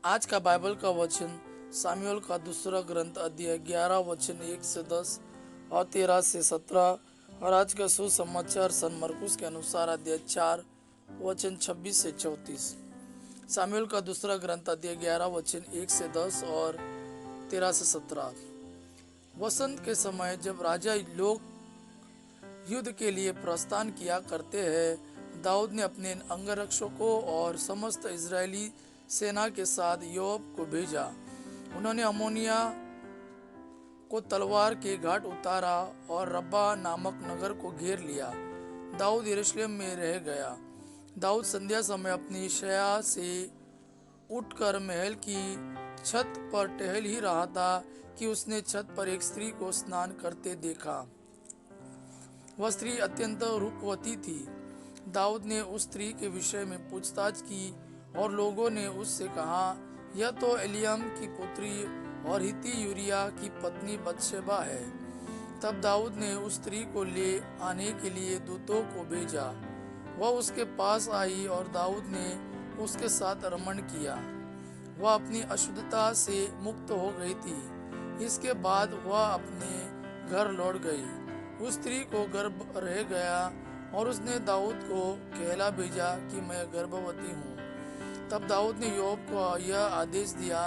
आज का बाइबल का वचन सामुएल का दूसरा ग्रंथ अध्याय 11 वचन 1 से 10 और 13 से 17। और आज का सुसमाचार सन मरकुस के अनुसार अध्याय 4 वचन 26 से 34। सामुएल का दूसरा ग्रंथ अध्याय 11 वचन 1 से 10 और 13 से 17। वसंत के समय जब राजा लोग युद्ध के लिए प्रस्थान किया करते हैं, दाऊद ने अपने अंगरक्षकों और समस्त इजरायली सेना के साथ योआब को भेजा। उन्होंने अम्मोनिया को तलवार के घाट उतारा और रब्बा नामक नगर को घेर लिया। दाऊद यरूशलेम में रह गया। दाऊद संध्या समय अपनी शया से उठकर महल की छत पर टहल ही रहा था कि उसने छत पर एक स्त्री को स्नान करते देखा। वह स्त्री अत्यंत रूपवती थी। दाऊद ने उस स्त्री के विषय में पूछताछ की और लोगों ने उससे कहा, यह तो एलियाम की पुत्री और हित्ती यूरिया की पत्नी बत्शेबा है। तब दाऊद ने उस स्त्री को ले आने के लिए दूतों को भेजा। वह उसके पास आई और दाऊद ने उसके साथ रमण किया। वह अपनी अशुद्धता से मुक्त हो गई थी। इसके बाद वह अपने घर लौट गई। उस स्त्री को गर्भ रह गया और उसने दाऊद को कहला भेजा कि मैं गर्भवती हूँ। तब दाऊद ने योआब को यह आदेश दिया,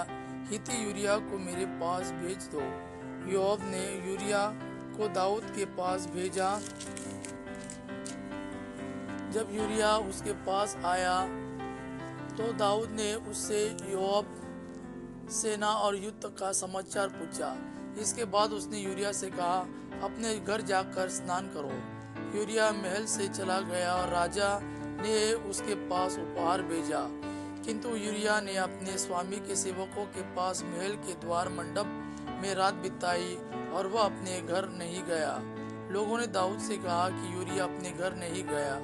हित्ती यूरिया को मेरे पास भेज दो। योआब ने यूरिया को दाऊद के पास भेजा। जब यूरिया उसके पास आया तो दाऊद ने उससे योआब सेना और युद्ध का समाचार पूछा। इसके बाद उसने यूरिया से कहा, अपने घर जाकर स्नान करो। यूरिया महल से चला गया और राजा ने उसके पास उपहार भेजा। किंतु यूरिया ने अपने स्वामी के सेवकों के पास महल के द्वार मंडप में रात बिताई और वह अपने घर नहीं गया। लोगों ने दाऊद से कहा कि यूरिया अपने घर नहीं गया।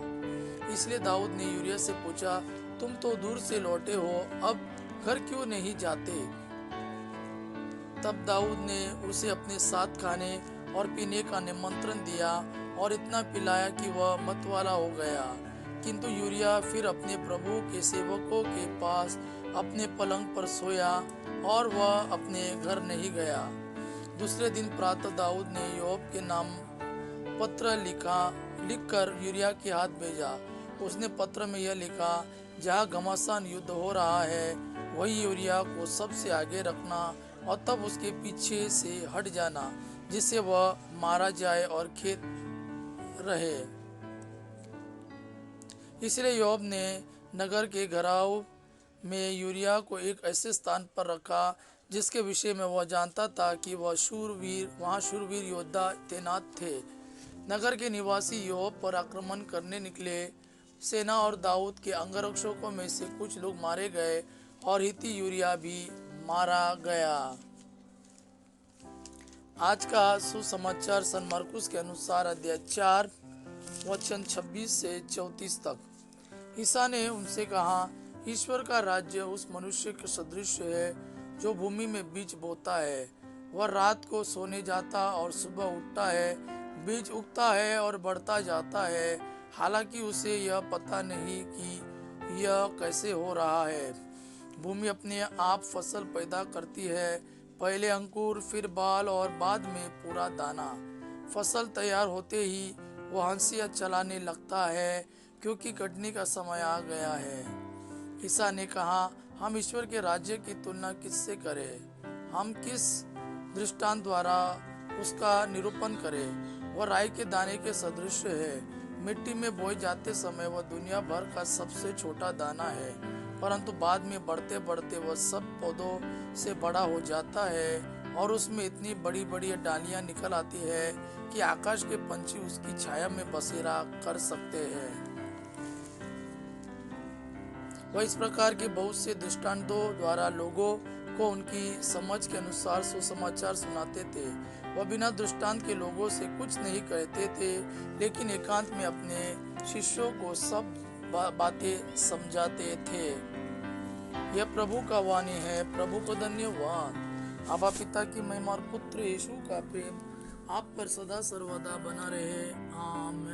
इसलिए दाऊद ने यूरिया से पूछा, तुम तो दूर से लौटे हो, अब घर क्यों नहीं जाते? तब दाऊद ने उसे अपने साथ खाने और पीने का निमंत्रण दिया और इतना पिलाया कि वह मतवाला हो गया। किंतु यूरिया फिर अपने प्रभु के सेवकों के पास अपने पलंग पर सोया और वह अपने घर नहीं गया। दूसरे दिन प्रातः दाऊद ने योआब के नाम पत्र लिखकर यूरिया के हाथ भेजा। उसने पत्र में यह लिखा, जहाँ घमासान युद्ध हो रहा है वही यूरिया को सबसे आगे रखना और तब उसके पीछे से हट जाना, जिससे वह मारा जाए और खेत रहे। इसलिए योआब ने नगर के घराव में यूरिया को एक ऐसे स्थान पर रखा जिसके विषय में वह जानता था कि वहाँ शूरवीर योद्धा तैनात थे। नगर के निवासी योआब पर आक्रमण करने निकले। सेना और दाऊद के अंगरक्षकों में से कुछ लोग मारे गए और हित्ती यूरिया भी मारा गया। आज का सुसमाचार सन मरकुस के अनुसार अध्याय 4 वचन 26 से 34 तक। ईसा ने उनसे कहा, ईश्वर का राज्य उस मनुष्य के सदृश है जो भूमि में बीज बोता है। वह रात को सोने जाता और सुबह उठता है। बीज उगता है और बढ़ता जाता है, हालांकि उसे यह पता नहीं कि यह कैसे हो रहा है। भूमि अपने आप फसल पैदा करती है, पहले अंकुर, फिर बाल और बाद में पूरा दाना। फसल तैयार होते ही वह हंसिया चलाने लगता है, क्योंकि कटने का समय आ गया है। ईसा ने कहा, हम ईश्वर के राज्य की तुलना किससे करें? हम किस दृष्टांत द्वारा उसका निरूपण करें? वह राई के दाने के सदृश है। मिट्टी में बोए जाते समय वह दुनिया भर का सबसे छोटा दाना है, परंतु बाद में बढ़ते बढ़ते वह सब पौधों से बड़ा हो जाता है और उसमें इतनी बड़ी बड़ी डालियां निकल आती है कि आकाश के पंछी उसकी छाया में बसेरा कर सकते हैं। वह इस प्रकार के बहुत से दृष्टांतों द्वारा लोगों को उनकी समझ के अनुसार सुसमाचार सुनाते थे। वह बिना दृष्टांत के लोगों से कुछ नहीं कहते थे, लेकिन एकांत में अपने शिष्यों को सब बातें समझाते थे। यह प्रभु का वाणी है। प्रभु को धन्यवाद। आबा पिता की महिमा और पुत्र यीशु का प्रेम आप पर सदा सर्वदा बना रहे। आमीन।